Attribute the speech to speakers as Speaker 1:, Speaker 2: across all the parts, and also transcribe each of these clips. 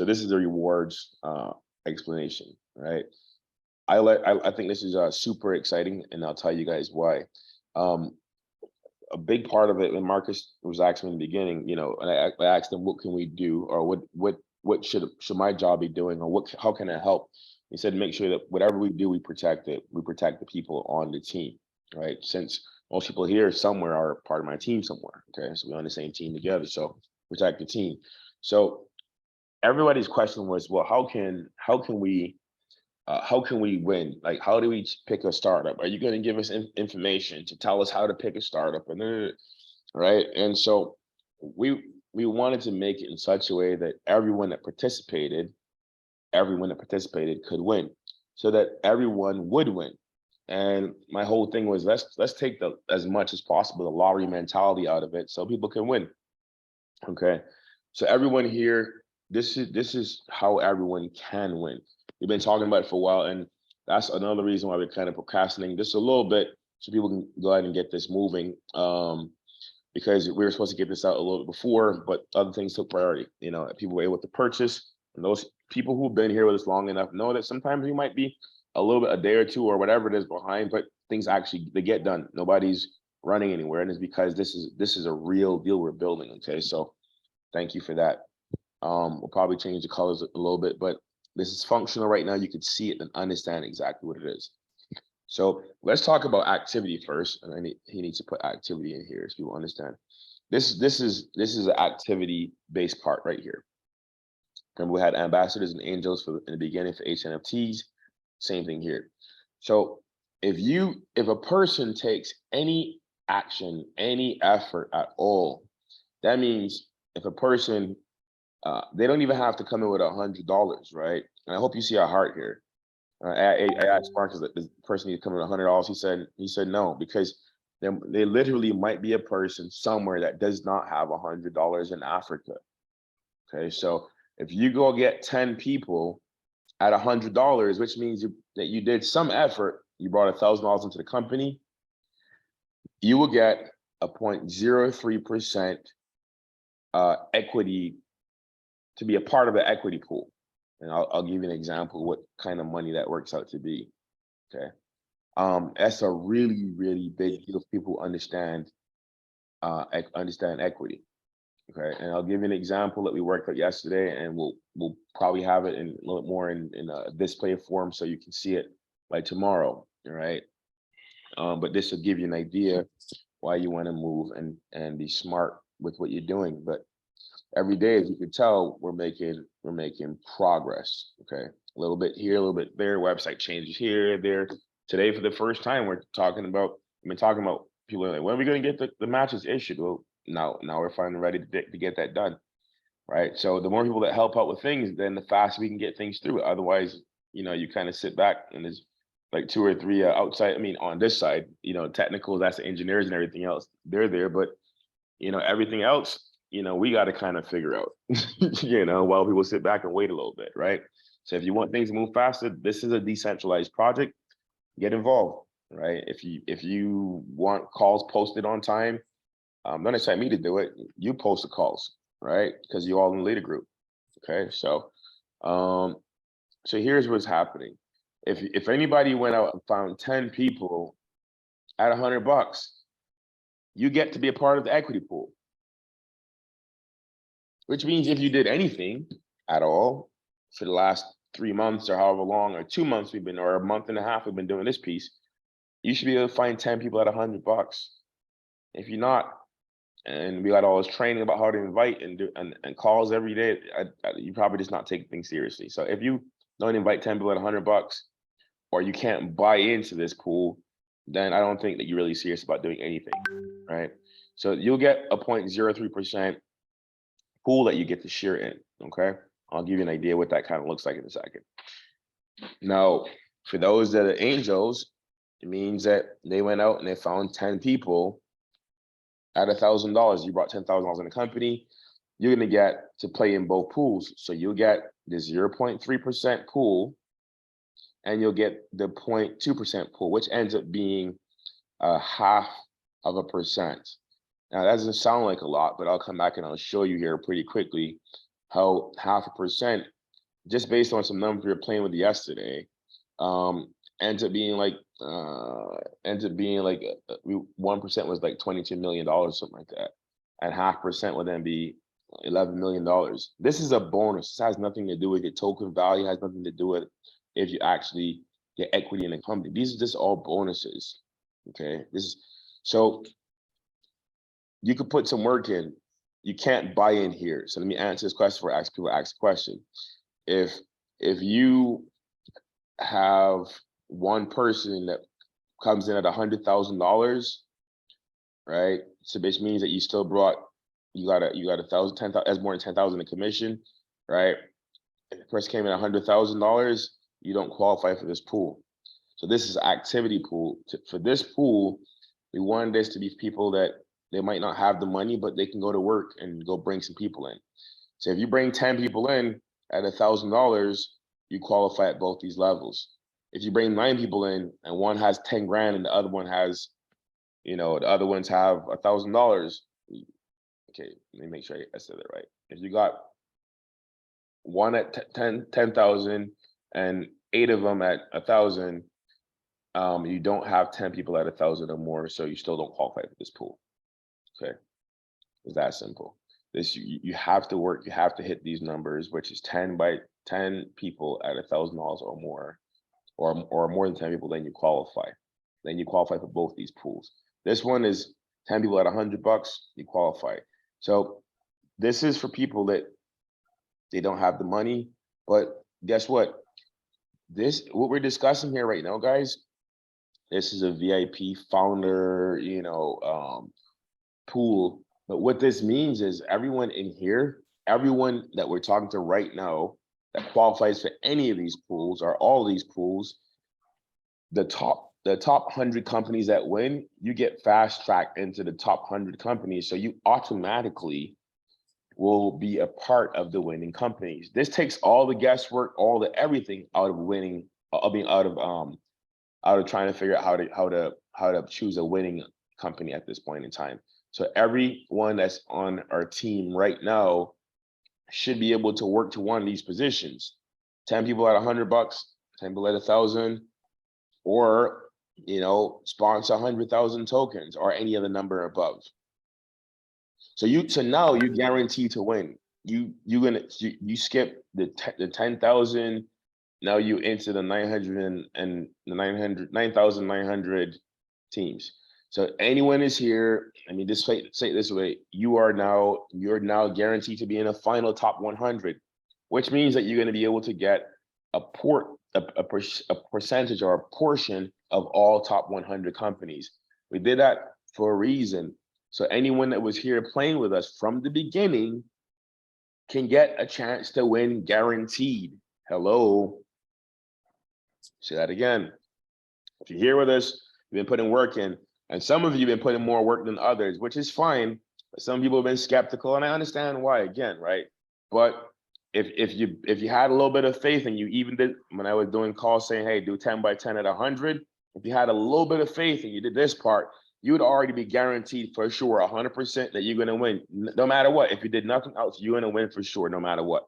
Speaker 1: So this is the rewards explanation, right? I think this is super exciting, and I'll tell you guys why. Um, a big part of it, when Marcus was asking me in the beginning, and I asked him, what can we do, or what should my job be doing, or how can I help? He said, make sure that whatever we do, we protect it. We protect the people on the team, right? Since most people here somewhere are part of my team somewhere. Okay, so we're on the same team together. So protect the team. So everybody's question was, well, how can we win? Like, how do we pick a startup? Are you going to give us information to tell us how to pick a startup? And right. And so we wanted to make it in such a way that everyone that participated could win, so that everyone would win. And my whole thing was, let's take as much as possible the lottery mentality out of it, so people can win. Okay. So everyone here, this is how everyone can win. We've been talking about it for a while, and that's another reason why we're kind of procrastinating just a little bit, so people can go ahead and get this moving. Because we were supposed to get this out a little bit before, but other things took priority. People were able to purchase, and those people who've been here with us long enough know that sometimes we might be a little bit, a day or two or whatever it is behind, but things actually, they get done. Nobody's running anywhere, and it's because this is a real deal we're building. Okay, so thank you for that. We'll probably change the colors a little bit, but this is functional right now. You can see it and understand exactly what it is. So let's talk about activity first, and he needs to put activity in here so people understand. This is an activity-based part right here. Remember, we had ambassadors and angels in the beginning for HNFTs. Same thing here. So if a person takes any action, any effort at all, that means if a person, they don't even have to come in with $100, right? And I hope you see our heart here. I asked Marcus, that the person needs to come in $100. He said no, because they literally might be a person somewhere that does not have $100 in Africa. Okay, so if you go get 10 people at $100, which means that you did some effort, you brought $1,000 into the company, you will get a 0.03% equity to be a part of the equity pool. And I'll give you an example of what kind of money that works out to be. Okay, that's a really, really big deal for people who understand equity. Okay, and I'll give you an example that we worked out yesterday, and we'll probably have it in a little more in a display form so you can see it by tomorrow. All right, but this will give you an idea why you want to move and be smart with what you're doing. But every day, as you can tell, we're making progress. Okay, a little bit here, a little bit there. Website changes here, there. Today, for the first time, we've been talking about people are like, when are we going to get the matches issued? Well, now we're finally ready to get that done, right? So the more people that help out with things, then the faster we can get things through. Otherwise, you kind of sit back and there's like 2 or 3 outside. I mean, on this side, technical, that's the engineers and everything else. They're there, but everything else, we got to kind of figure out, while people sit back and wait a little bit, right? So if you want things to move faster, this is a decentralized project. Get involved, right? If you want calls posted on time, don't expect me to do it. You post the calls, right? Because you're all in the leader group. Okay, so here's what's happening. If anybody went out and found 10 people at $100, you get to be a part of the equity pool. Which means if you did anything at all for the last 3 months or however long, or 2 months or a month and a half we've been doing this piece, you should be able to find 10 people at $100. If you're not, and we got all this training about how to invite and do and calls every day, you probably just not taking things seriously. So if you don't invite 10 people at $100, or you can't buy into this pool, then I don't think that you're really serious about doing anything, right? So you'll get a 0.03% pool that you get to share in. Okay, I'll give you an idea what that kind of looks like in a second. Now, for those that are angels, it means that they went out and they found 10 people at $1,000. You brought $10,000 in the company, you're going to get to play in both pools. So you'll get the 0.3% pool, and you'll get the 0.2% pool, which ends up being 0.5%. Now, that doesn't sound like a lot, but I'll come back and I'll show you here pretty quickly how 0.5%, just based on some numbers we were playing with yesterday, ends up being like 1% was like $22 million, something like that. And 0.5% would then be $11 million. This is a bonus. This has nothing to do with your token value, has nothing to do with if you actually get equity in the company. These are just all bonuses. Okay. So you could put some work in. You can't buy in here. So let me answer this question before people ask a question. If you have one person that comes in at $100,000, right? So which means that you still got 1,000, 10,000, that's more than 10,000 in commission, right? And the person came in $100,000, you don't qualify for this pool. So this is activity pool. For this pool, we want this to be people that they might not have the money, but they can go to work and go bring some people in. So if you bring 10 people in at $1,000, you qualify at both these levels. If you bring 9 people in and one has 10 grand and the other one has, the other ones have $1,000. Okay, let me make sure I said that right. If you got one at 10,000 and 8 of them at 1,000, you don't have 10 people at 1,000 or more, so you still don't qualify for this pool. Okay, it's that simple. You have to work, you have to hit these numbers, which is 10 people at $1,000 or more, or more than 10 people, then you qualify. Then you qualify for both these pools. This one is 10 people at $100, you qualify. So this is for people that they don't have the money, but guess what? What we're discussing here right now, guys, this is a VIP founder, pool. But what this means is everyone in here, everyone that we're talking to right now that qualifies for any of these pools or all these pools, the top 100 companies that win, you get fast tracked into the top 100 companies. So you automatically will be a part of the winning companies. This takes all the guesswork, all the everything out of winning, out of trying to figure out how to choose a winning company at this point in time. So everyone that's on our team right now should be able to work to one of these positions. 10 people at $100, 10 people at 1,000, or sponsor 100,000 tokens or any other number above. So now you're guaranteed to win. You skip the 10,000. Now you into the 9,900 teams. So anyone is here. I mean, say it this way: you're now guaranteed to be in a final top 100, which means that you're going to be able to get a percentage or a portion of all top 100 companies. We did that for a reason. So anyone that was here playing with us from the beginning can get a chance to win, guaranteed. Hello. Say that again. If you're here with us, you've been putting work in, and some of you have been putting more work than others, which is fine. But some people have been skeptical, and I understand why, again, right? But if you had a little bit of faith, and you even did, when I was doing calls saying, hey, do 10 by 10 at 100, if you had a little bit of faith and you did this part, you would already be guaranteed for sure 100% that you're going to win, no matter what. If you did nothing else, you're going to win for sure, no matter what.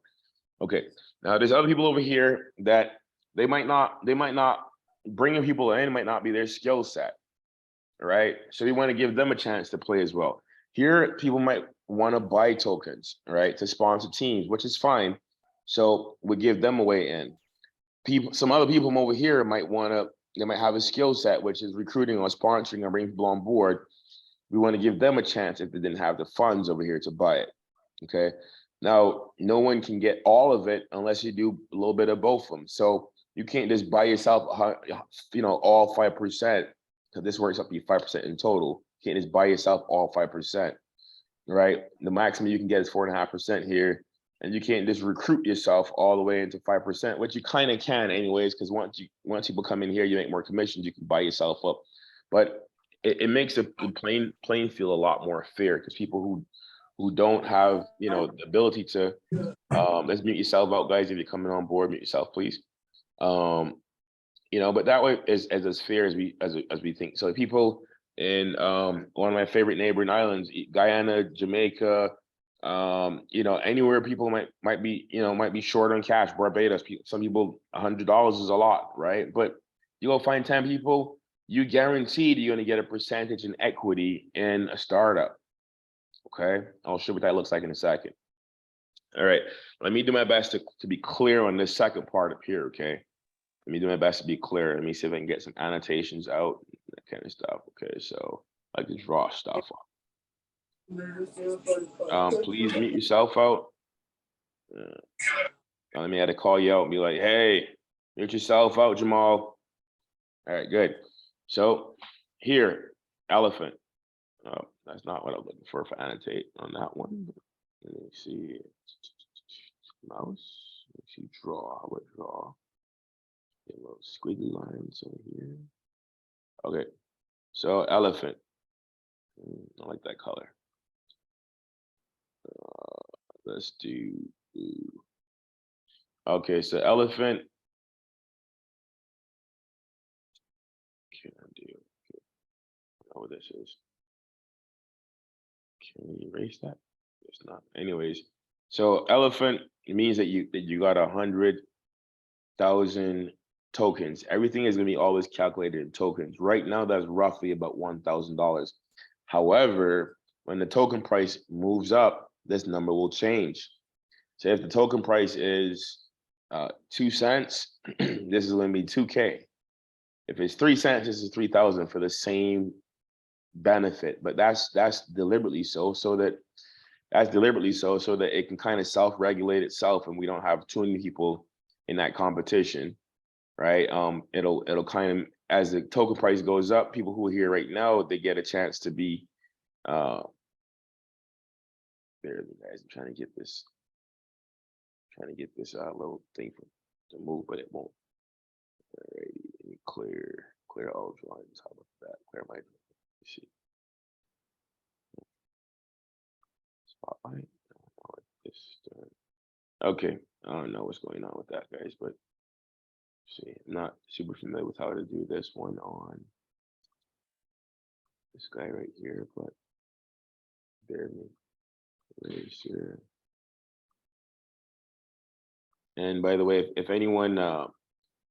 Speaker 1: Okay, now there's other people over here that they might not bringing people in might not be their skill set, right? So we want to give them a chance to play as well. Here, people might want to buy tokens, right, to sponsor teams, which is fine. So we give them a way in. Some other people over here might have a skill set, which is recruiting or sponsoring or bringing people on board. We want to give them a chance if they didn't have the funds over here to buy it. Okay. Now, no one can get all of it unless you do a little bit of both of them. So you can't just buy yourself, all 5%, because this works up to be 5% in total. You can't just buy yourself all 5%, right? The maximum you can get is 4.5% here. And you can't just recruit yourself all the way into 5%, which you kind of can anyways, because once people come in here, you make more commissions, you can buy yourself up. But it makes the playing field a lot more fair, because people who don't have the ability to let's mute yourself out, guys. If you're coming on board, mute yourself, please. But that way is as fair as we think. So people in one of my favorite neighboring islands, Guyana, Jamaica, You know, anywhere people might be, you know, might be short on cash. Barbados, some people, $100 is a lot, right? But you go find 10 people, you guaranteed you're going to get a percentage in equity in a startup. Okay, I'll show you what that looks like in a second. All right, let me do my best to be clear on this second part up here. Okay, let me do my best to be clear. Let me see if I can get some annotations out, that kind of stuff. Okay, so I can draw stuff. Please mute yourself out. Let me have to call you out and be like, hey, mute yourself out, Jamal. All right, good. So here, elephant. That's not what I'm looking for annotate on that one. Let me see. Mouse. Let me see. Draw. How about draw? Get little squiggly lines over here. Okay. So elephant. I like that color. Let's do. Okay, so elephant. Can I do? I don't know what this is. Can we erase that? It's not. Anyways, so elephant means that you got 100,000 tokens. Everything is going to be always calculated in tokens. Right now, that's roughly about $1,000. However, when the token price moves up, this number will change. So if the token price is 2 cents, this is going to be 2K. If it's 3 cents, this is 3,000 for the same benefit. But that's deliberately so that it can kind of self-regulate itself, and we don't have too many people in that competition, right? It'll kind of, as the token price goes up, people who are here right now, they get a chance to be there. Guys, I'm trying to get this little thing to move, but it won't. All right, let me clear all drawings. How about that? Clear my see. Spotlight. Okay, I don't know what's going on with that, guys, but see, I'm not super familiar with how to do this one on this guy right here, but bear me. Eraser. And by the way, if anyone,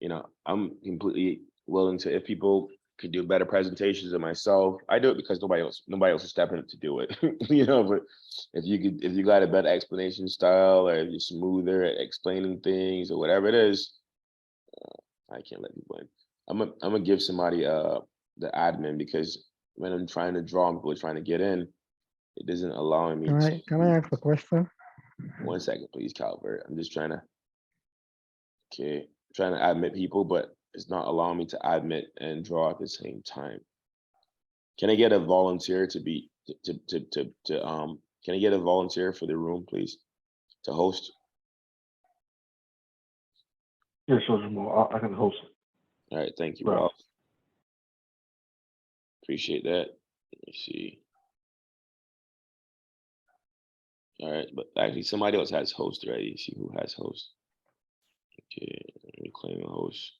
Speaker 1: you know, I'm completely willing to, if people could do better presentations than myself, I do it because nobody else is stepping up to do it, you know. But if you got a better explanation style, or if you're smoother at explaining things or whatever it is, I can't let people in. I'm gonna give somebody the admin, because when I'm trying to draw and people are trying to get in, it isn't allowing me to.
Speaker 2: Can I ask a question?
Speaker 1: 1 second, please, Calvert. I'm just trying to. Okay, trying to admit people, but it's not allowing me to admit and draw at the same time. Can I get a volunteer to be can I get a volunteer for the room, please, to host?
Speaker 3: Yeah, sure, Jamal. I can host.
Speaker 1: All right, thank you,
Speaker 3: Right.
Speaker 1: Ralph. Appreciate that. Let me see. All right, but actually somebody else has host already. See who has host. Okay, let me claim a host.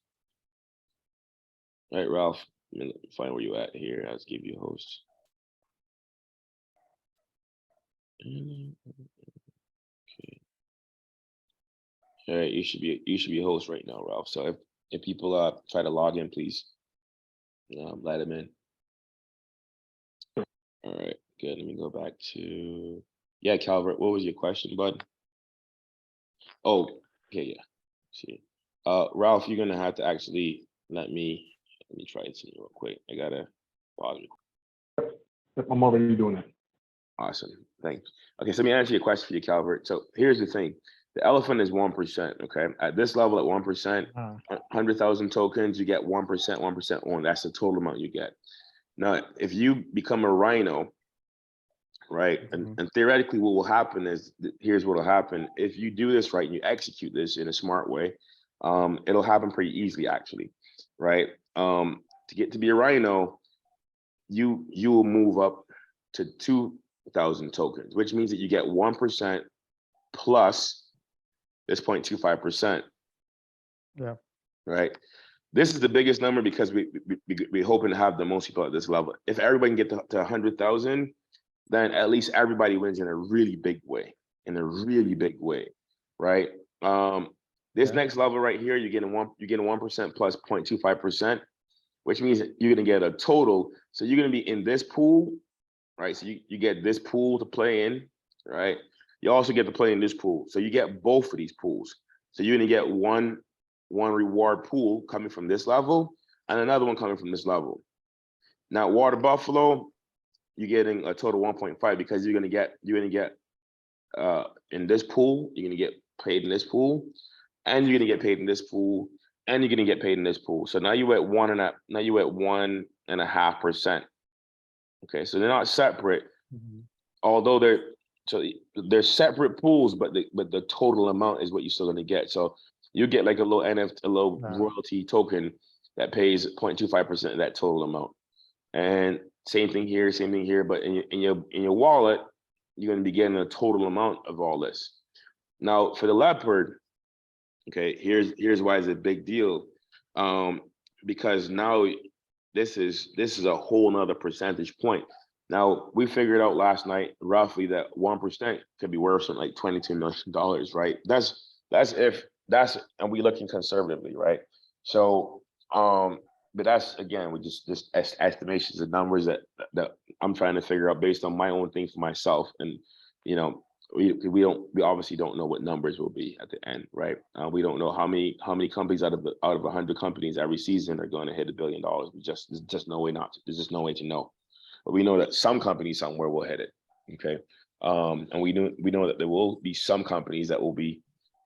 Speaker 1: All right, Ralph, let me find where you at here. I'll just give you a host. Okay. All right, you should be a host right now, Ralph. So if people try to log in, please let them in. All right, good. Let me go back to Calvert. What was your question, bud? Oh, okay, yeah. See, Ralph, you're gonna have to actually let me try it real quick. I gotta pause it.
Speaker 3: Yep, I'm already doing it.
Speaker 1: Awesome, thanks. Okay, so let me answer your question for you, Calvert. So here's the thing: the elephant is 1%. Okay, at this level, at 1%, 100,000 tokens, you get 1%, 1% on. That's the total amount you get. Now, if you become a rhino, right, and theoretically, what will happen is here's what will happen: if you do this right and you execute this in a smart way, it'll happen pretty easily, actually, right? To get to be a rhino, you will move up to 2,000 tokens, which means that you get 1% plus this 0.25%.
Speaker 2: Yeah.
Speaker 1: Right. This is the biggest number because we're hoping to have the most people at this level. If everybody can get to 100,000, then at least everybody wins in a really big way, right? This
Speaker 2: Yeah.
Speaker 1: next level right here, you're getting 1% plus 0.25%, which means that you're gonna get a total. So you're gonna be in this pool, right? So you get this pool to play in, right? You also get to play in this pool. So you get both of these pools. So you're gonna get one reward pool coming from this level and another one coming from this level. Now, Water Buffalo, you're getting a total 1.5 because you're gonna get in this pool, you're gonna get paid in this pool, and you're gonna get paid in this pool, and you're gonna get paid in this pool. So now you at 1.5%. Okay, so they're not separate,
Speaker 2: Mhm.
Speaker 1: although they're separate pools, but the total amount is what you're still gonna get. So you get like a little NFT, a little
Speaker 2: Yeah.
Speaker 1: royalty token that pays 0.25% of that total amount. And same thing here, but in your wallet, you're gonna be getting a total amount of all this. Now for the leopard, okay, here's why it's a big deal. Because now this is a whole nother percentage point. Now we figured out last night roughly that 1% could be worth something like $22 million, right? And we looking conservatively, right? So but that's again, we just estimations and numbers that I'm trying to figure out based on my own thing for myself. And you know, we obviously don't know what numbers will be at the end, right? We don't know how many companies out of 100 companies every season are going to hit $1 billion. There's just no way not to. There's just no way to know. But we know that some companies somewhere will hit it. Okay, and we know that there will be some companies that will be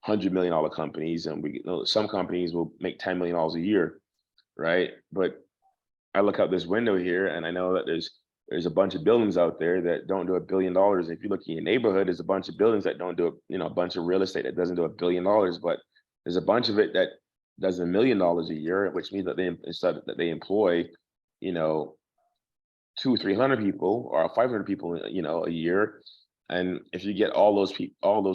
Speaker 1: $100 million companies, and we know that some companies will make $10 million a year, right? But I look out this window here and I know that there's a bunch of buildings out there that don't do $1 billion. If you look in your neighborhood, there's a bunch of buildings that don't do a bunch of real estate that doesn't do $1 billion, but there's a bunch of it that does $1 million a year, which means that they employ, 200-300 people or 500 people, a year. And if you get all those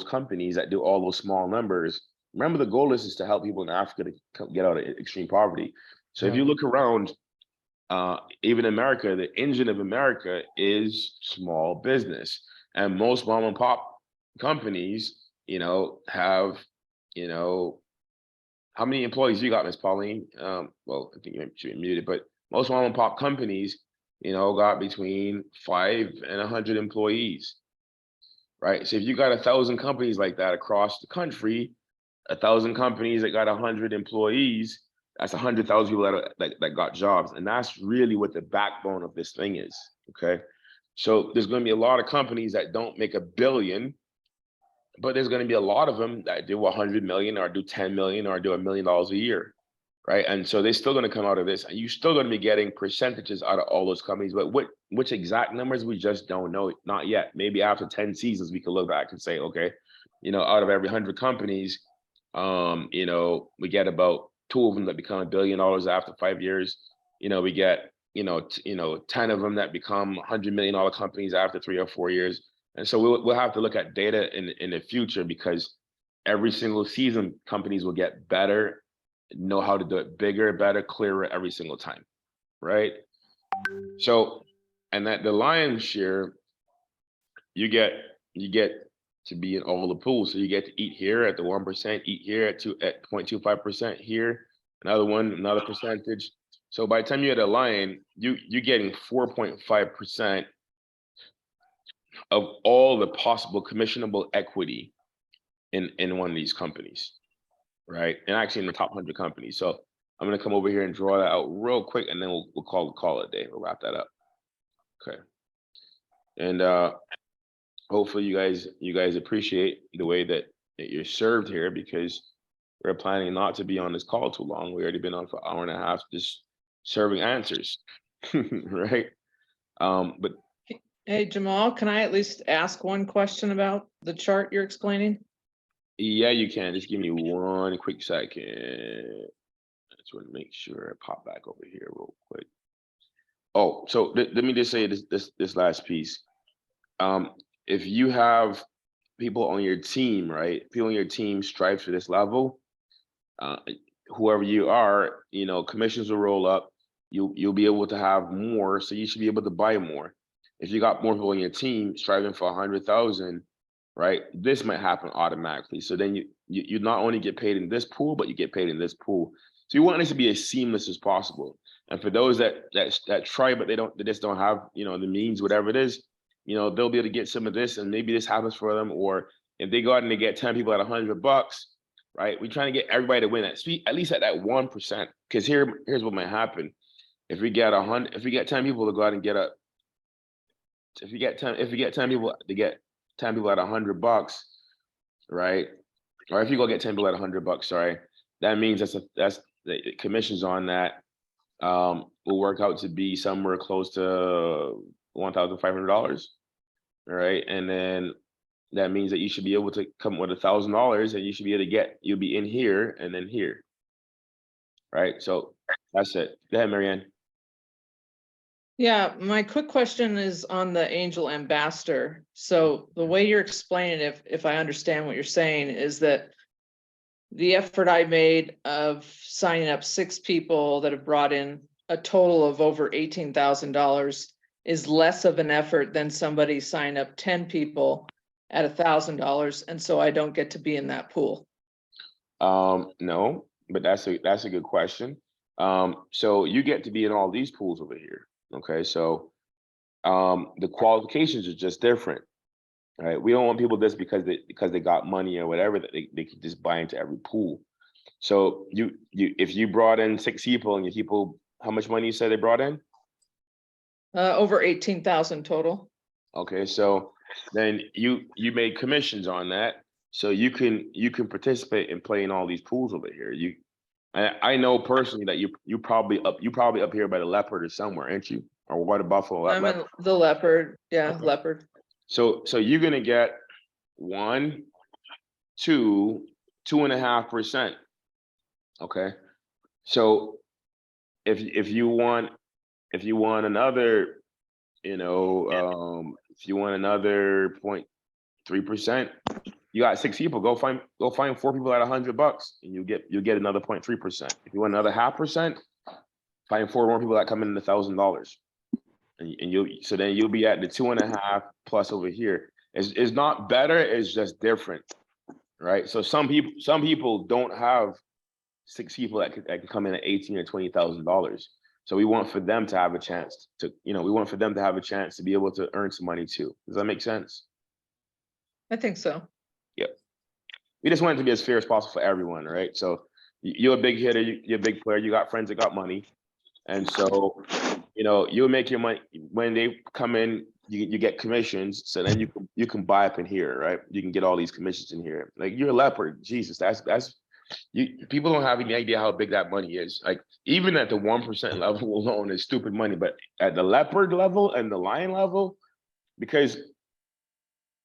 Speaker 1: companies that do all those small numbers, remember the goal is to help people in Africa to get out of extreme poverty. So if
Speaker 2: Yeah.
Speaker 1: you look around, even America, the engine of America is small business, and most mom and pop companies, have, how many employees you got, Miss Pauline? Well, I think you should be muted, but most mom and pop companies, got between 5 and 100 employees, right? So if you got 1,000 companies like that across the country, 1,000 companies that got 100 employees, that's 100,000 people that got jobs. And that's really what the backbone of this thing is, okay? So there's gonna be a lot of companies that don't make $1 billion, but there's gonna be a lot of them that do 100 million or do 10 million or do $1 million a year, right? And so they're still gonna come out of this, and you're still gonna be getting percentages out of all those companies, but which exact numbers, we just don't know, not yet. Maybe after 10 seasons, we can look back and say, okay, out of every 100 companies, we get about 2 of them that become $1 billion after 5 years. We get 10 of them that become $100 million companies after 3 or 4 years. And so we'll have to look at data in the future, because every single season companies will get better, know how to do it bigger, better, clearer every single time, right? So, and that the lion's share, you get to be in all the pools. So you get to eat here at the 1%, eat here at 0.25% here, another percentage. So by the time you're at a lion, you're getting 4.5% of all the possible commissionable equity in one of these companies, right? And actually in the top 100 companies. So I'm gonna come over here and draw that out real quick, and then we'll call it a day. We'll wrap that up. Okay. And hopefully you guys appreciate the way that you're served here, because we're planning not to be on this call too long. We already been on for an hour and a half just serving answers, right? But
Speaker 4: Hey, Jamal, can I at least ask one question about the chart you're explaining?
Speaker 1: yeah, you can. Just give me one quick second. I just want to make sure I pop back over here real quick. Oh, so let me just say this last piece. If you have people on your team, right? People on your team strive for this level. Whoever you are, commissions will roll up. You'll be able to have more, so you should be able to buy more. if you got more people on your team striving for 100,000, right? This might happen automatically. So then you not only get paid in this pool, but you get paid in this pool. So you want this to be as seamless as possible. And for those that try, but they just don't have, you know, the means, whatever it is, you know, they'll be able to get some of this, and maybe this happens for them. Or if they go out and they get 10 people at $100, right? We're trying to get everybody to win at least at that 1%. Because here's what might happen. If we get 10 people to go out and get if we get 10 people to get 10 people at $100, right? Or if you go get 10 people at $100, sorry, that means that's the commissions on that will work out to be somewhere close to $1,500, right? And then that means that you should be able to come with $1,000, and you should be able to you'll be in here and then here, right? So that's it. Go ahead, Marianne.
Speaker 4: Yeah, my quick question is on the angel ambassador. So the way you're explaining it, if I understand what you're saying, is that the effort I made of signing up 6 people that have brought in a total of over $18,000 is less of an effort than somebody signing up 10 people at $1,000, and so I don't get to be in that pool.
Speaker 1: No, but that's a good question. So you get to be in all these pools over here. Okay, so the qualifications are just different, right? We don't want people just because they got money or whatever that they can just buy into every pool. So if you brought in 6 people and your people, how much money you said they brought in?
Speaker 4: Over 18,000 total.
Speaker 1: Okay, so then you made commissions on that, so you can participate and play in all these pools over here. I know personally that you probably up here by the Leopard or somewhere, aren't you? Or what, a Buffalo?
Speaker 4: I'm in the Leopard. Yeah,
Speaker 1: Okay.
Speaker 4: Leopard.
Speaker 1: So you're gonna get 1, 2, 2.5%. Okay. So if you want another, you know, if you want another 0.3%, you got 6 people. Go find 4 people at $100, and you'll get another 0.3%. If you want another 0.5%, find 4 more people that come in $1,000, and so then you'll be at the 2.5 plus over here. It's not better. It's just different, right? So some people don't have 6 people that can come in at $18,000 or $20,000. So we want for them to have a chance to, you know, be able to earn some money too. Does that make sense?
Speaker 4: I think so.
Speaker 1: Yep. We just want it to be as fair as possible for everyone, right? So you're a big hitter, you're a big player, you got friends that got money. And so, you know, you'll make your money when they come in, you get commissions. So then you can buy up in here, right? You can get all these commissions in here. Like, you're a Leopard, Jesus, that's people don't have any idea how big that money is. Like, even at the 1% level alone is stupid money, but at the Leopard level and the Lion level, because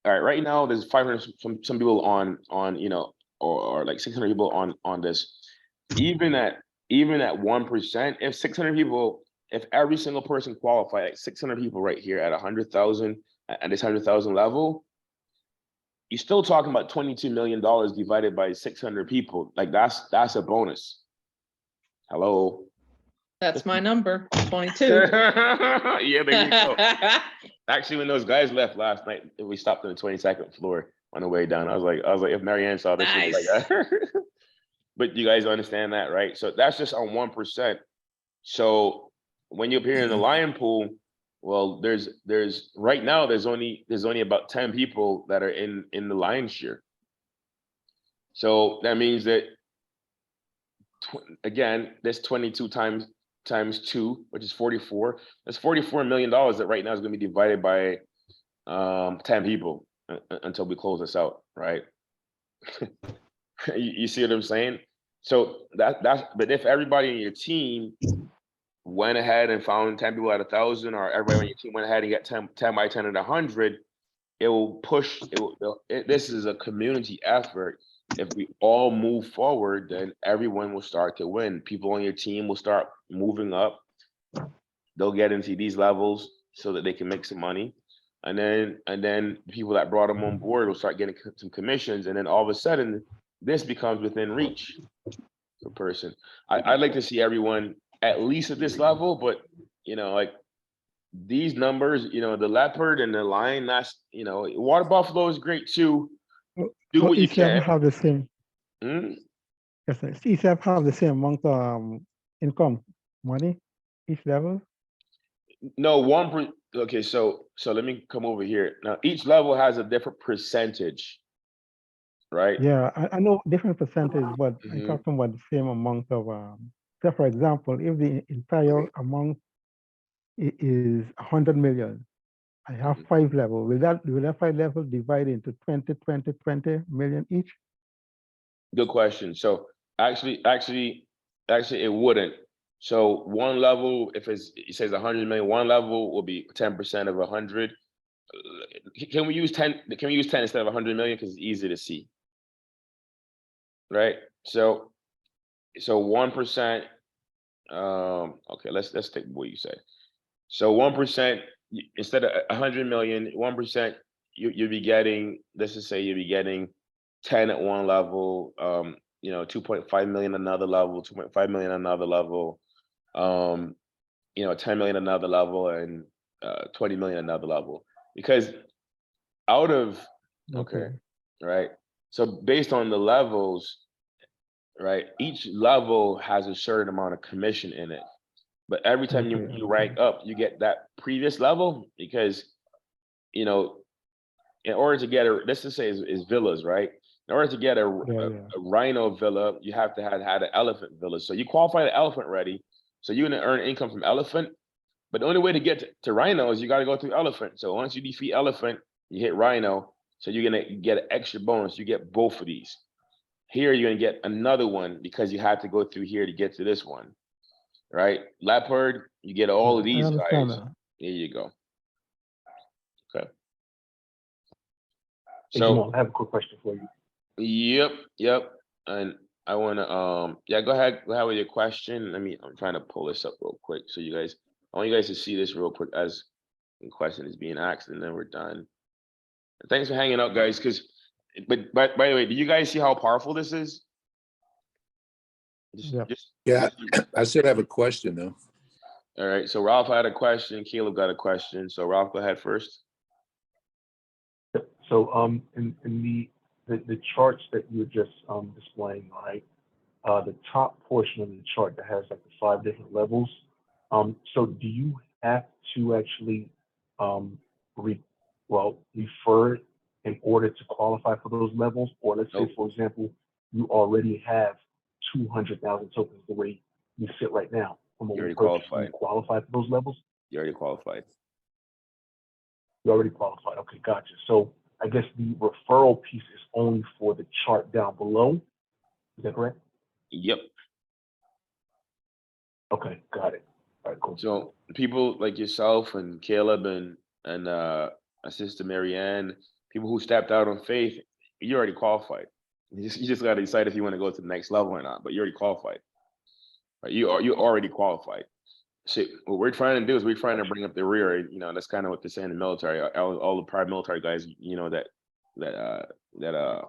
Speaker 1: all right now there's 500 some people on you know, or like 600 people on this. Even at 1%, if 600 people, if every single person qualified, like 600 people right here at 100,000 at this 100,000 level, you're still talking about $22 million divided by 600 people. Like, that's a bonus. Hello.
Speaker 4: That's my number, 22.
Speaker 1: Yeah, there you go. Actually, when those guys left last night, we stopped on the 22nd floor on the way down. I was like, if Marianne saw this, she'd be like, but you guys understand that, right? So that's just on 1%. So when you appear in the Lion pool, well, there's right now there's only about 10 people that are in the Lion share. So that means that again, that's 22 times 2, which is 44. That's $44 million that right now is going to be divided by 10 people until we close this out, right? You see what I'm saying? So but if everybody in your team went ahead and found 10 people at 1,000, or everybody on your team went ahead and got 10 by 10 at 100, it will push. This is a community effort. If we all move forward, then everyone will start to win. People on your team will start moving up. They'll get into these levels so that they can make some money. And then people that brought them on board will start getting some commissions. And then all of a sudden, this becomes within reach per person. I'd like to see everyone at least at this level, but you know, like these numbers, the leopard and the lion, that's, water buffalo is great too. Do
Speaker 2: So
Speaker 1: what you
Speaker 2: each level
Speaker 1: can.
Speaker 2: have the same,
Speaker 1: Mm,
Speaker 2: yes, sir. Each level have the same amount of income, money, each level?
Speaker 1: No, okay, so let me come over here. Now, each level has a different percentage, right?
Speaker 2: Yeah, I know different percentage, but I'm
Speaker 1: Mhm.
Speaker 2: talking about the same amount of, so for example, if the entire amount is 100 million, I have
Speaker 1: Mhm.
Speaker 2: 5 levels. Will that 5 level divide into 20, 20, 20 million each?
Speaker 1: Good question. So actually, it wouldn't. So one level, if it says 100 million, one level will be 10% of 100. Can we use 10? Can we use 10 instead of 100 million? Because it's easy to see, right? So 1%. Okay, let's take what you say. So 1%, instead of 100 million, 1%, you'd be getting, let's just say you'd be getting 10 at one level, 2.5 million another level, 2.5 million another level, 10 million another level, and 20 million another level. Because out of, okay,
Speaker 2: Okay,
Speaker 1: right? So based on the levels, right, each level has a certain amount of commission in it. But every time you
Speaker 2: okay,
Speaker 1: rank up, you get that previous level because, you know, in order to get let's just say is villas, right? In order to get
Speaker 2: yeah.
Speaker 1: a rhino villa, you have to have had an elephant villa. So you qualify the elephant ready. So you're gonna earn income from elephant. But the only way to get to rhino is you got to go through elephant. So once you defeat elephant, you hit rhino. So you're gonna get an extra bonus. You get both of these. Here you're gonna get another one because you had to go through here to get to this one, right? Leopard, you get all of
Speaker 2: I
Speaker 1: these
Speaker 2: understand
Speaker 1: guys.
Speaker 2: that.
Speaker 1: There you go. Okay.
Speaker 3: Hey,
Speaker 1: So
Speaker 3: Jamal, I have a quick question for you.
Speaker 1: yep. And I wanna yeah, go ahead with your question. I'm trying to pull this up real quick so I want you guys to see this real quick as the question is being asked, and then we're done. And thanks for hanging out, guys. But by the way, do you guys see how powerful this is?
Speaker 2: Yeah.
Speaker 5: Yeah, I still have a question though.
Speaker 1: All right. So Ralph had a question. Caleb got a question. So Ralph, go ahead first.
Speaker 3: So, in the charts that you're just displaying, right? The top portion of the chart that has like the 5 different levels. So do you have to actually refer in order to qualify for those levels? Or let's say,
Speaker 1: Nope.
Speaker 3: for example, you already have 200,000 tokens the way you sit right now from what
Speaker 1: You
Speaker 3: we
Speaker 1: already
Speaker 3: purchased. Do you
Speaker 1: qualified.
Speaker 3: qualify for those levels?
Speaker 1: You already qualified.
Speaker 3: You already qualified. Okay, gotcha. So I guess the referral piece is only for the chart down below. Is that correct?
Speaker 1: Yep.
Speaker 3: Okay, got it. All right, cool.
Speaker 1: So people like yourself and Caleb and my sister Marianne, people who stepped out on faith, you already qualified. You just got to decide if you want to go to the next level or not. But you already qualified. Right? You already qualified. So what we're trying to do is we're trying to bring up the rear. That's kind of what they say in the military. All the prior military guys, that that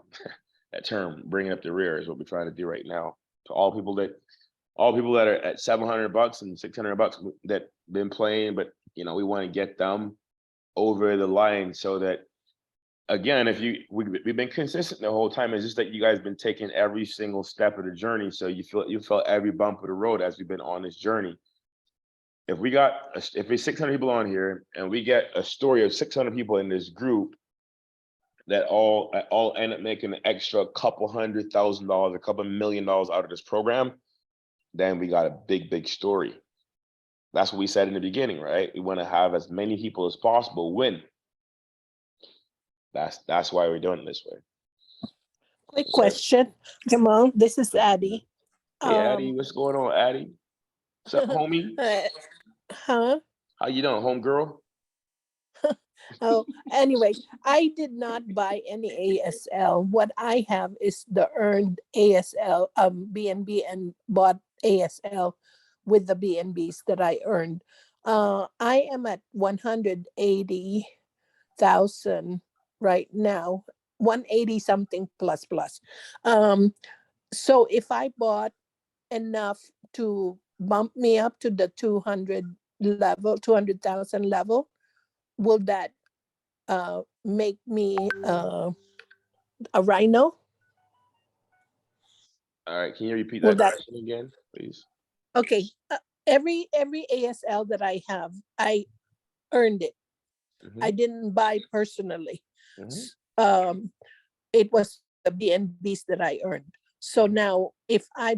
Speaker 1: term, bringing up the rear, is what we're trying to do right now. To all people that are at $700 and $600 that been playing, but we want to get them over the line so that, again, we've been consistent the whole time. It's just that you guys been taking every single step of the journey, so you felt every bump of the road as we've been on this journey. If it's 600 people on here and we get a story of 600 people in this group that all end up making an extra couple $100,000, a couple $1 million out of this program, then we got a big story. That's what we said in the beginning, right? We want to have as many people as possible win. That's why we're doing it this way.
Speaker 6: Quick
Speaker 1: Okay.
Speaker 6: question, Jamal. This is Addie.
Speaker 1: Hey, Addie, what's going on, Addie? What's up, homie?
Speaker 6: Huh?
Speaker 1: How you doing, homegirl?
Speaker 6: Oh, anyway, I did not buy any ASL. What I have is the earned ASL, BNB, and bought ASL with the BNBs that I earned. I am at 180,000 right now, 180 something plus. So if I bought enough to bump me up to the 200 level, 200,000 level, will that make me a rhino?
Speaker 1: All right, can you repeat
Speaker 6: Will
Speaker 1: that
Speaker 6: that,
Speaker 1: question again, please?
Speaker 6: okay, every ASL that I have, I earned it. I
Speaker 1: Mhm,
Speaker 6: didn't buy personally.
Speaker 1: mhm.
Speaker 6: It was the BNBs that I earned. So now if I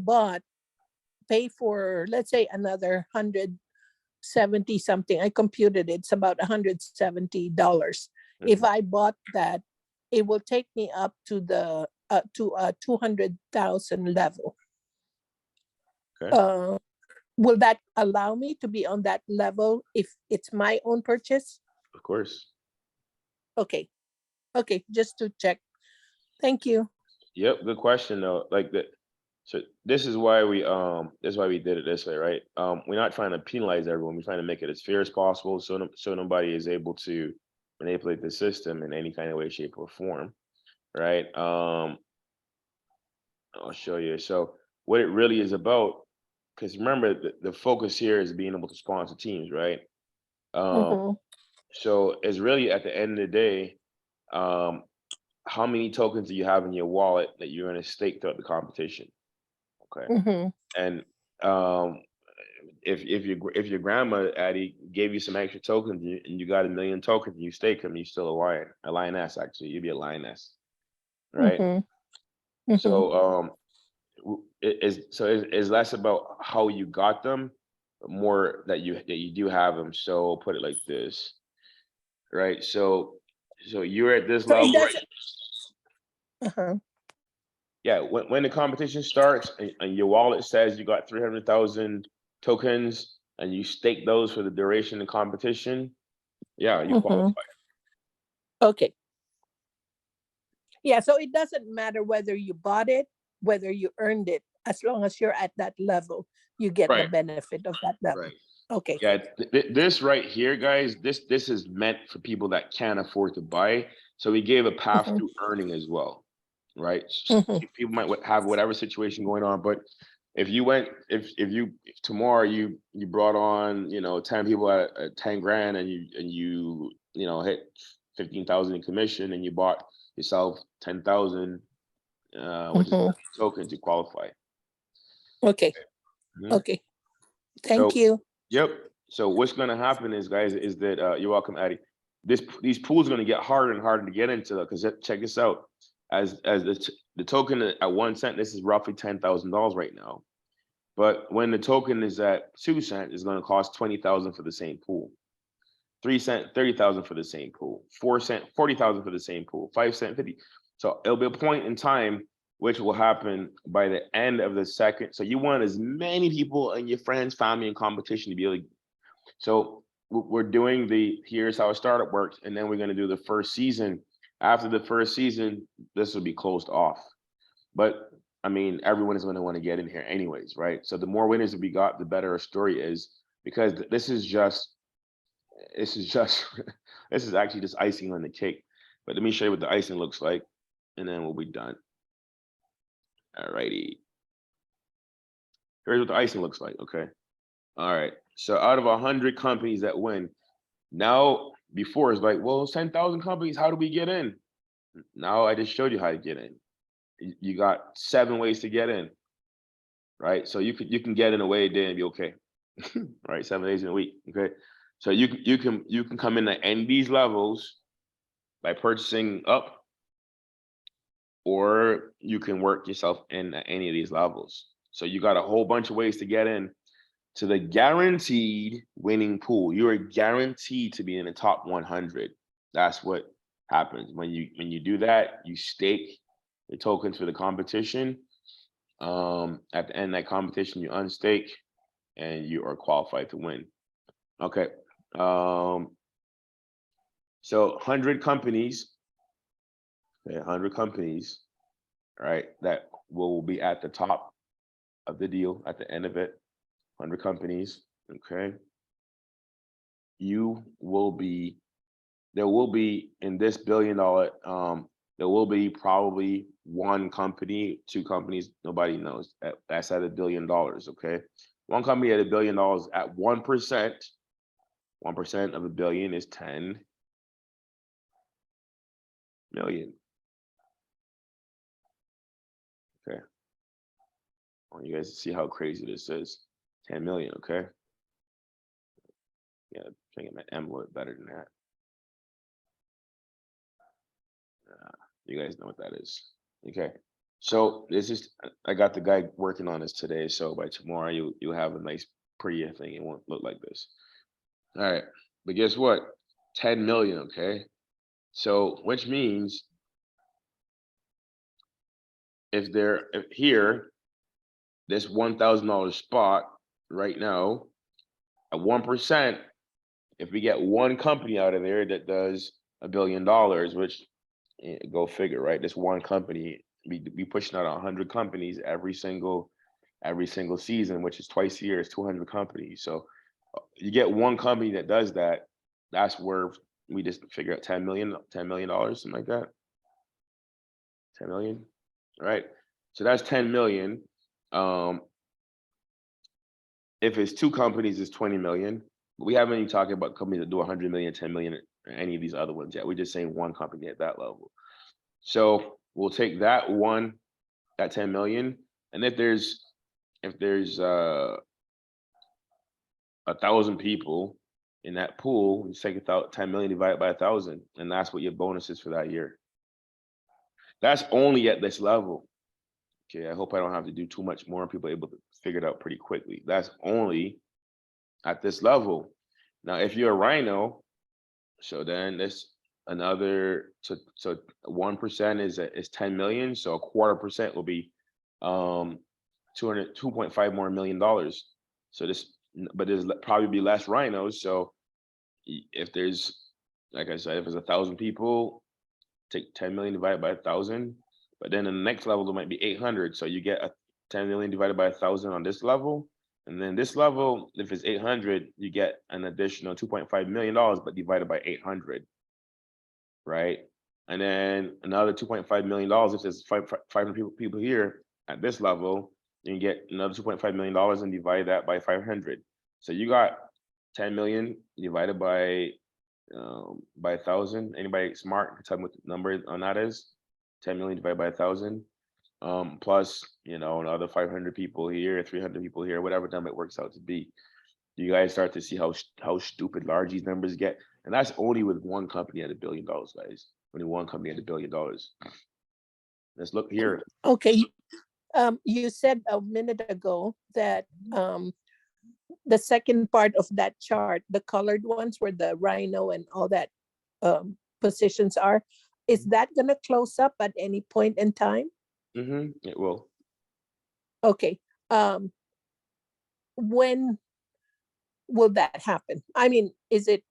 Speaker 6: pay for, let's say, another 170 something, I computed it's about $170. If
Speaker 1: Mhm.
Speaker 6: I bought that, it will take me up to the to a 200,000 level.
Speaker 1: Okay,
Speaker 6: Will that allow me to be on that level if it's my own purchase?
Speaker 1: of course.
Speaker 6: Okay. Okay, just to check. Thank you.
Speaker 1: Yep, good question though. Like that. So this is why we did it this way, right? We're not trying to penalize everyone. We're trying to make it as fair as possible, so so nobody is able to manipulate the system in any kind of way, shape, or form, right? I'll show you. So what it really is about, because remember the focus here is being able to sponsor teams, right? Um,
Speaker 6: Mhm,
Speaker 1: so it's really at the end of the day, um, how many tokens do you have in your wallet that you're going to stake throughout the competition? Okay,
Speaker 6: mhm,
Speaker 1: and um, if your grandma Addie gave you some extra tokens and you got 1 million tokens and you stake them, you still a lioness actually. You'd be a lioness, right?
Speaker 6: mhm, mhm.
Speaker 1: So it's less about how you got them, but more that you do have them. So put it like this, right? So you're at this
Speaker 6: So it
Speaker 1: level.
Speaker 6: doesn't. Uh-huh.
Speaker 1: Yeah, when the competition starts and your wallet says you got 300,000 tokens and you stake those for the duration of the competition, yeah, you
Speaker 6: Mhm.
Speaker 1: qualify.
Speaker 6: Okay. Yeah, so it doesn't matter whether you bought it, whether you earned it, as long as you're at that level, you get the
Speaker 1: Right,
Speaker 6: benefit of that level.
Speaker 1: right.
Speaker 6: Okay.
Speaker 1: Yeah, this right here, guys, this is meant for people that can't afford to buy. So we gave a path
Speaker 6: Mhm,
Speaker 1: through earning as well, right?
Speaker 6: mhm,
Speaker 1: People might have whatever situation going on, but if tomorrow you brought on 10 people at 10 grand and you hit 15,000 in commission and you bought yourself 10,000, which is
Speaker 6: mhm.
Speaker 1: tokens, you qualify.
Speaker 6: Okay.
Speaker 1: Mhm.
Speaker 6: Okay. Thank
Speaker 1: So,
Speaker 6: you.
Speaker 1: yep. So what's going to happen is, guys, is that you're welcome, Addie. These pools are going to get harder and harder to get into, because check this out. As the token at 1 cent, this is roughly $10,000 right now. But when the token is at 2 cents, it's going to cost 20,000 for the same pool. 3 cent, 30,000 for the same pool. 4 cent, 40,000 for the same pool. 5 cent, 50. So it'll be a point in time which will happen by the end of the second. So you want as many people and your friends, family, and competition to be able to. So we're doing here's how a startup works, and then we're going to do the first season. After the first season, this will be closed off. But I mean, everyone is going to want to get in here anyways, right? So the more winners that we got, the better our story is, because this is just this is actually just icing on the cake. But let me show you what the icing looks like, and then we'll be done. All righty. Here's what the icing looks like. Okay. All right. So out of 100 companies that win, now before it's like, well, it's 10,000 companies. How do we get in? Now I just showed you how to get in. You got 7 ways to get in, right? So you can get in a way day and be okay, right? 7 days in a week, okay? So you can come in at any of these levels by purchasing up, or you can work yourself in at any of these levels. So you got a whole bunch of ways to get in to the guaranteed winning pool. You are guaranteed to be in the top 100. That's what happens when you do that. You stake the tokens for the competition. At the end of that competition, you unstake, and you are qualified to win. Okay. So 100 companies, okay, 100 companies, right, that will be at the top of the deal at the end of it. 100 companies, okay. You will be There will be in this $1 billion, there will be probably one company, 2 companies, nobody knows, that's at $1 billion, okay? One company at $1 billion at 1%, 1% of $1 billion is 10 million. Okay. I want you guys to see how crazy this is. 10 million, okay? Yeah, trying to get my M a little better than that. You guys know what that is. Okay. So this is, I got the guy working on this today. So by tomorrow, you'll have a nice, prettier thing. It won't look like this. All right. But guess what? 10 million, okay? So which means if here, this $1,000 spot right now, at 1%, if we get one company out of there that does $1 billion, which go figure, right? This one company, we pushing out 100 companies every single season, which is twice a year. It's 200 companies. So you get one company that does that. That's where we just figure out $10 million, something like that. 10 million, right? So that's 10 million. If it's two companies, it's 20 million. But we haven't even talking about companies that do 100 million, 10 million, or any of these other ones yet. We're just saying one company at that level. So we'll take that 10 million, and if there's 1,000 people in that pool, you take 10 million divided by 1,000, and that's what your bonus is for that year. That's only at this level. Okay, I hope I don't have to do too much more. People are able to figure it out pretty quickly. That's only at this level. Now, if you're a rhino, so then this another, so 1% is 10 million. So 1/4% will be $2.5 more million. So but there's probably be less rhinos. So if there's, like I said, if there's 1,000 people, take 10 million divided by 1,000. But then in the next level, there might be 800. So you get 10 million divided by 1,000 on this level. And then this level, if it's 800, you get an additional $2.5 million, but divided by 800, right? And then another $2.5 million, if there's 500 people here at this level, you can get another $2.5 million and divide that by 500. So you got 10 million divided by 1,000. Anybody smart can tell me what the number on that is? 10 million divided by 1,000. Plus, another 500 people here, 300 people here, whatever number it works out to be. You guys start to see how stupid large these numbers get, and that's only with one company at $1 billion, guys. Only one company at $1 billion. Let's look here.
Speaker 6: Okay. You said a minute ago that the second part of that chart, the colored ones where the rhino and all that positions are, is that going to close up at any point in time?
Speaker 1: It will.
Speaker 6: Okay. When will that happen? I mean, is it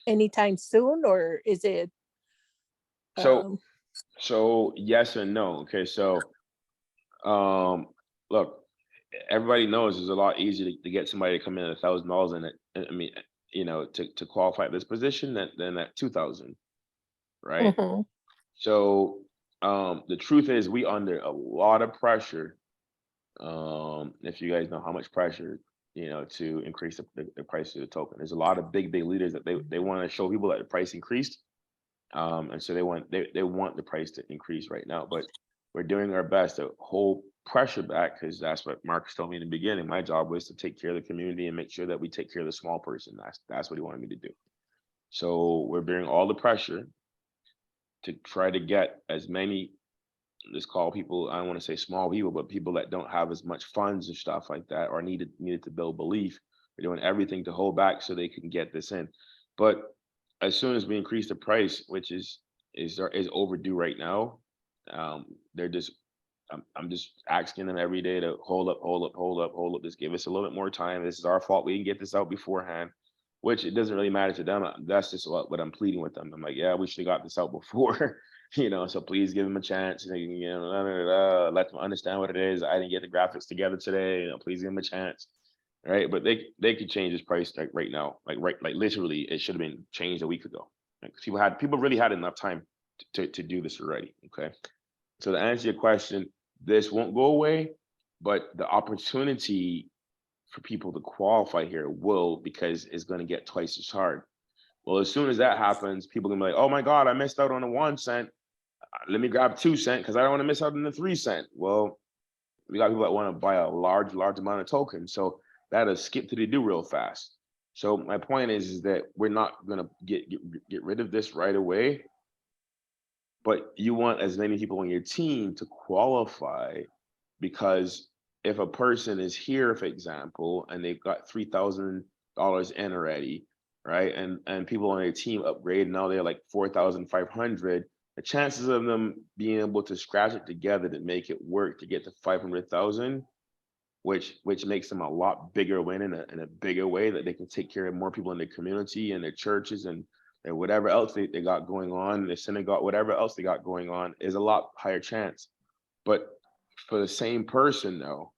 Speaker 6: anytime soon, or is it?
Speaker 1: So yes and no. Okay, so look, everybody knows it's a lot easier to get somebody to come in at $1,000 in it. I mean, to qualify this position than at 2,000, right?
Speaker 6: Mm-hmm.
Speaker 1: So the truth is, we under a lot of pressure. If you guys know how much pressure, to increase the price of the token. There's a lot of big leaders that they want to show people that the price increased. And so they want the price to increase right now, but we're doing our best to hold pressure back, because that's what Marcus told me in the beginning. My job was to take care of the community and make sure that we take care of the small person. That's what he wanted me to do. So we're bearing all the pressure to try to get as many, let's call people, I don't want to say small people, but people that don't have as much funds and stuff like that, or needed to build belief. We're doing everything to hold back so they can get this in. But as soon as we increase the price, which is overdue right now, they're just, I'm just asking them every day to hold up. Just give us a little bit more time. This is our fault. We didn't get this out beforehand, which it doesn't really matter to them. That's just what I'm pleading with them. I'm like, yeah, we should have got this out before, so please give them a chance. Let them understand what it is. I didn't get the graphics together today. Please give them a chance. Right, but they could change this price like right now, like literally, it should have been changed a week ago. Like people really had enough time to do this already. Okay, so to answer your question, this won't go away, but the opportunity for people to qualify here will, because it's going to get twice as hard. Well, as soon as that happens, people are gonna be like, oh my God, I missed out on the 1 cent. Let me grab 2 cents because I don't want to miss out on the 3 cent. Well, we got people that want to buy a large amount of tokens. So that'll skip to the do real fast. So my point is that we're not gonna get rid of this right away, but you want as many people on your team to qualify, because if a person is here, for example, and they've got $3,000 in already, right? And people on their team upgrade, now they're like 4,500. The chances of them being able to scratch it together to make it work to get to 500,000, which makes them a lot bigger win in a bigger way, that they can take care of more people in their community and their churches and whatever else they got going on, the synagogue, whatever else they got going on, is a lot higher chance. But for the same person though,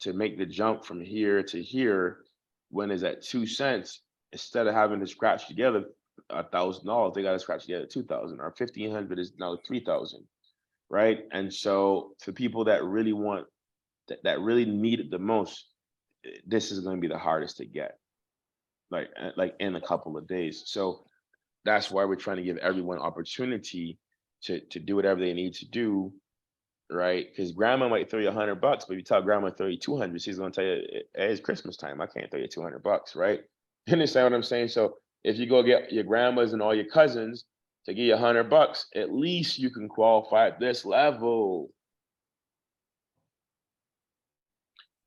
Speaker 1: to make the jump from here to here, when it's at 2 cents, instead of having to scratch together $1,000, they got to scratch together 2,000, or 1,500 is now 3,000, right? And so for people that really want, that really need it the most, this is going to be the hardest to get, like in a couple of days. So that's why we're trying to give everyone opportunity to do whatever they need to do, right? Because grandma might throw you $100, but if you tell grandma to throw you 200, she's gonna tell you, hey, it's Christmas time, I can't throw you $200, right? You understand what I'm saying? So if you go get your grandmas and all your cousins to give you $100, at least you can qualify at this level,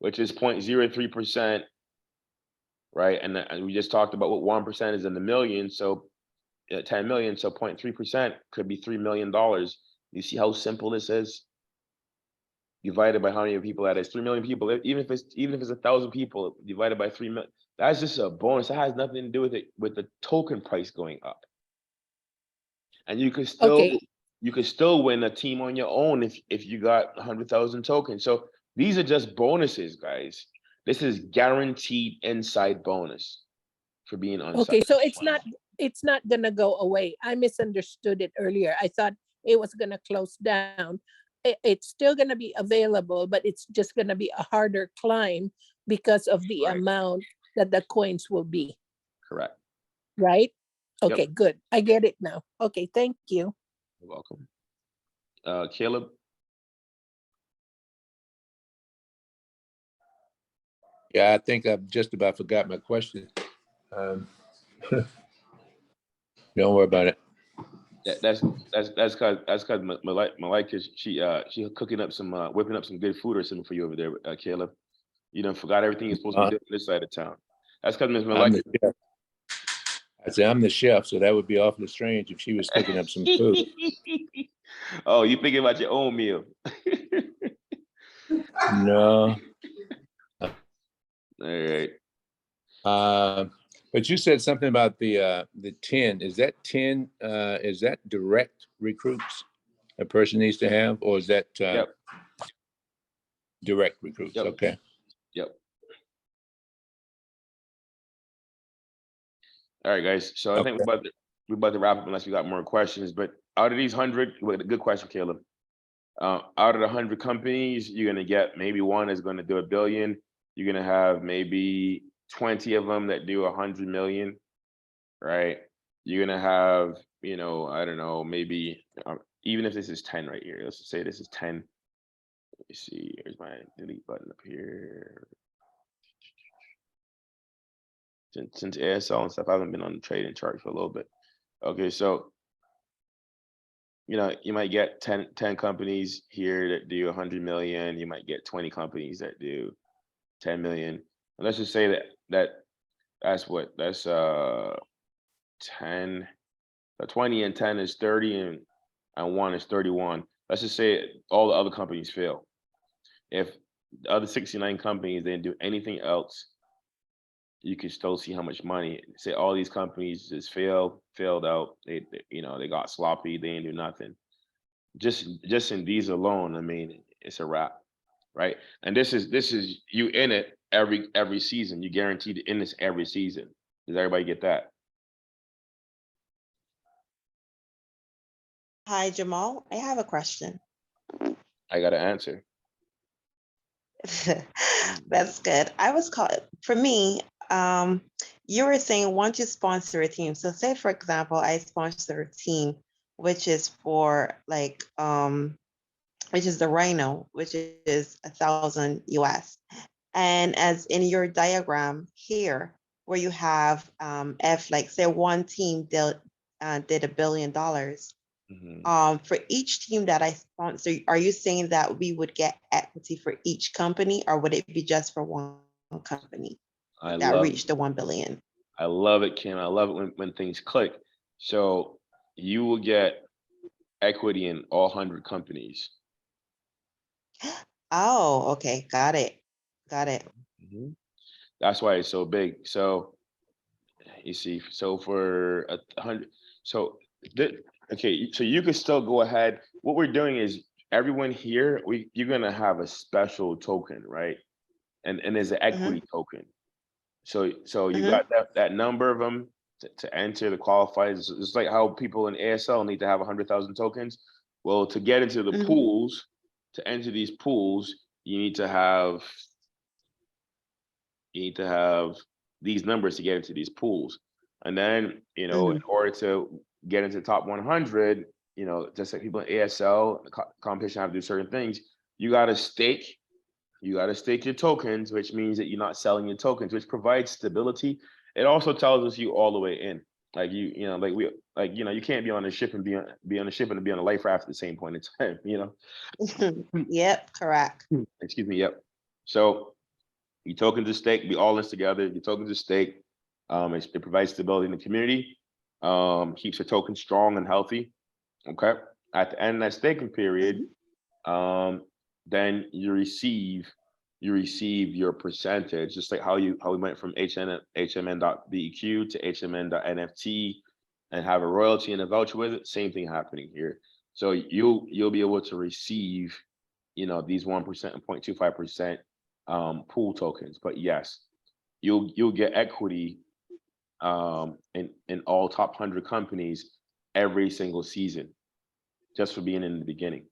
Speaker 1: which is 0.03%, right? And we just talked about what 1% is in the million, so 10 million, so 0.3% could be $3 million. You see how simple this is? Divided by how many people that is, 3 million people. Even if it's 1,000 people divided by 3 million, that's just a bonus. That has nothing to do with it, with the token price going up. And you could still win a team on your own if you got 100,000 tokens. So these are just bonuses, guys. This is guaranteed inside bonus for being on
Speaker 6: Okay,
Speaker 1: site.
Speaker 6: so it's not gonna go away. I misunderstood it earlier. I thought it was gonna close down. It's still gonna be available, but it's just gonna be a harder climb because of the
Speaker 1: Right.
Speaker 6: amount that the coins will be,
Speaker 1: Correct.
Speaker 6: right?
Speaker 1: Yep.
Speaker 6: Okay, good. I get it now. Okay, thank you.
Speaker 1: You're welcome. Caleb.
Speaker 5: Yeah, I think I've just about forgot my question. Don't worry about it.
Speaker 1: That's because Malika, she cooking up some whipping up some good food or something for you over there, Caleb. You done forgot everything you're supposed to be doing on this side of town. That's because Miss
Speaker 5: I'm
Speaker 1: Malika.
Speaker 5: the chef. I said I'm the chef, so that would be awfully strange if she was cooking up some food.
Speaker 1: Oh, you thinking about your own meal?
Speaker 5: No.
Speaker 1: All right.
Speaker 5: But you said something about the 10. Is that 10? Is that direct recruits a person needs to have, or is that
Speaker 1: Yep.
Speaker 5: direct recruits?
Speaker 1: Yep.
Speaker 5: Okay.
Speaker 1: Yep. All right, guys. So I think we're about to wrap up unless we got more questions. But out of these 100, good question, Caleb. Out of the 100 companies, you're gonna get maybe one is gonna do $1 billion. You're gonna have maybe 20 of them that do 100 million, right? You're gonna have, I don't know, maybe even if this is 10 right here, let's just say this is 10. Let me see. Here's my delete button up here. Since ASL and stuff, I haven't been on the trading chart for a little bit. Okay, so you might get 10 companies here that do 100 million. You might get 20 companies that do 10 million. And let's just say that's 10. So 20 and 10 is 30, and 1 is 31. Let's just say all the other companies fail. If the other 69 companies didn't do anything else, you can still see how much money. Say all these companies just failed out. They got sloppy. They didn't do nothing. Just in these alone, I mean, it's a wrap, right? And this is you in it every season. You guaranteed in this every season. Does everybody get that?
Speaker 7: Hi, Jamal. I have a question.
Speaker 1: I got to answer.
Speaker 7: That's good. I was called for me. You were saying once you sponsor a team. So say for example, I sponsor a team, which is for like which is the Rhino, which is 1,000 US. And as in your diagram here, where you have F, like say one team did $1 billion. For each team that I sponsor, are you saying that we would get equity for each company, or would it be just for one company
Speaker 1: I
Speaker 7: that
Speaker 1: love
Speaker 7: reached the 1 billion?
Speaker 1: I love it, Kim. I love it when things click. So you will get equity in all 100 companies.
Speaker 7: Oh, okay, got it, got it.
Speaker 1: Mhm. That's why it's so big. So you see, so for 100, so okay, so you could still go ahead. What we're doing is everyone here, you're gonna have a special token, right? And there's an equity token. So you got that number of them to enter the qualifiers. It's like how people in ASL need to have 100,000 tokens. Well, to get into the pools, to enter these pools, you need to have these numbers to get into these pools. And then, in order to get into the top 100, just like people in ASL, the competition have to do certain things, you got to stake. You got to stake your tokens, which means that you're not selling your tokens, which provides stability. It also tells us you all the way in. Like you can't be on a ship and be on a ship and be on a life raft at the same point in time.
Speaker 7: Yep, correct.
Speaker 1: Excuse me. Yep. So your tokens are staked. We all this together. Your tokens are staked. It provides stability in the community. Keeps your token strong and healthy. Okay. At the end of that staking period, then you receive your percentage, just like how we went from HMN.BEQ to HMN.NFT and have a royalty and a voucher with it. Same thing happening here. So you'll be able to receive, these 1% and 0.25% pool tokens. But yes, you'll get equity in all top 100 companies every single season, just for being in the beginning.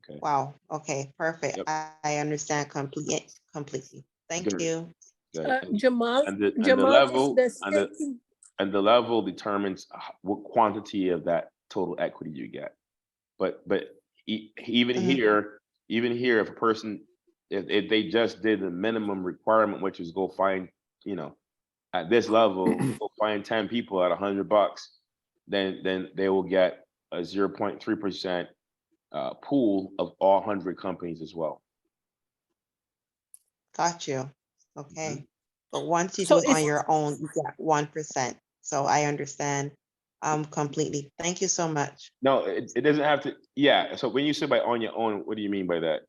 Speaker 1: Okay.
Speaker 7: Wow. Okay, perfect.
Speaker 1: Yep.
Speaker 7: I understand completely. Thank
Speaker 1: Good.
Speaker 7: you.
Speaker 1: Good.
Speaker 6: Jamal,
Speaker 1: And the
Speaker 6: Jamal, is
Speaker 1: level
Speaker 6: the
Speaker 1: and the
Speaker 6: staking,
Speaker 1: and the level determines what quantity of that total equity you get. But even here, if a person, if they just did the minimum requirement, which is go find, at this level, go find 10 people at $100, then they will get a 0.3% pool of all 100 companies as well.
Speaker 7: Got you. Okay. But once you
Speaker 6: so
Speaker 7: do it on
Speaker 6: it's
Speaker 7: your own, you get 1%. So I understand completely. Thank you so much.
Speaker 1: No, it doesn't have to. Yeah. So when you say by on your own, what do you mean by that?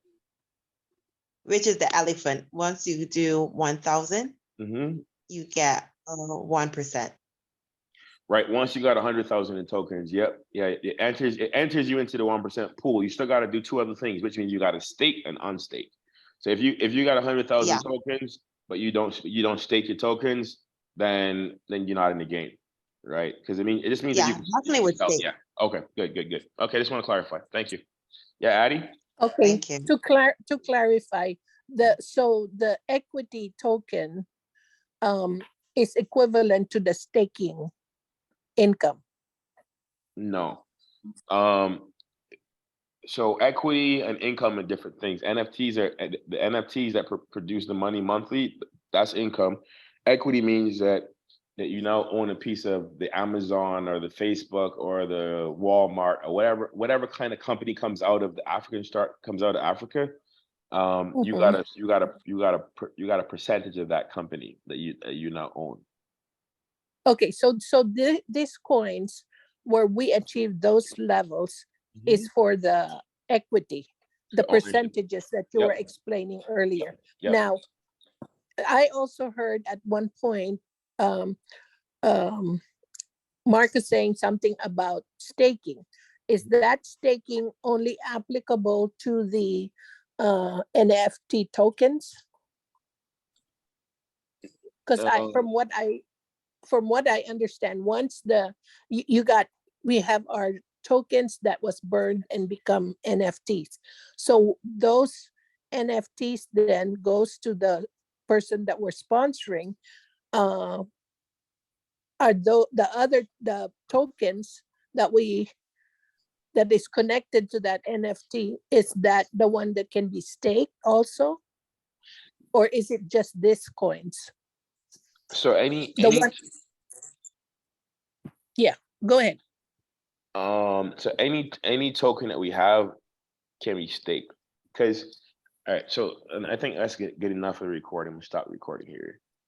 Speaker 7: Which is the elephant. Once you do 1,000, you get 1%.
Speaker 1: Right. Once you got 100,000 in tokens, yep. Yeah. It enters you into the 1% pool. You still got to do two other things, which means you got to stake and unstake. So if you got 100,000 tokens, but you don't stake your tokens, then you're not in the game, right? Because it just means that you
Speaker 7: definitely would
Speaker 1: sell.
Speaker 7: stake.
Speaker 1: Yeah. Okay. Good. Okay. Just want to clarify. Thank you. Yeah, Addie.
Speaker 6: okay.
Speaker 7: Thank you.
Speaker 6: To clarify, the equity token is equivalent to the staking income.
Speaker 1: No. So equity and income are different things. NFTs are the NFTs that produce the money monthly. That's income. Equity means that you now own a piece of the Amazon or the Facebook or the Walmart or whatever kind of company comes out of Africa. You got a percentage of that company that you now own.
Speaker 6: Okay, so these coins where we achieve those levels is for the equity, the percentages that you were explaining earlier.
Speaker 1: Yep.
Speaker 6: Now, I also heard at one point Marcus saying something about staking. Is that staking only applicable to the NFT tokens? Because from what I understand, once we have our tokens that was burned and become NFTs. So those NFTs then goes to the person that we're sponsoring, are the tokens that is connected to that NFT, is that the one that can be staked also? Or is it just this coins?
Speaker 1: So any
Speaker 6: The one, yeah, go ahead.
Speaker 1: so any token that we have can be staked. Because all right, so and I think that's good enough for the recording. We'll stop recording here.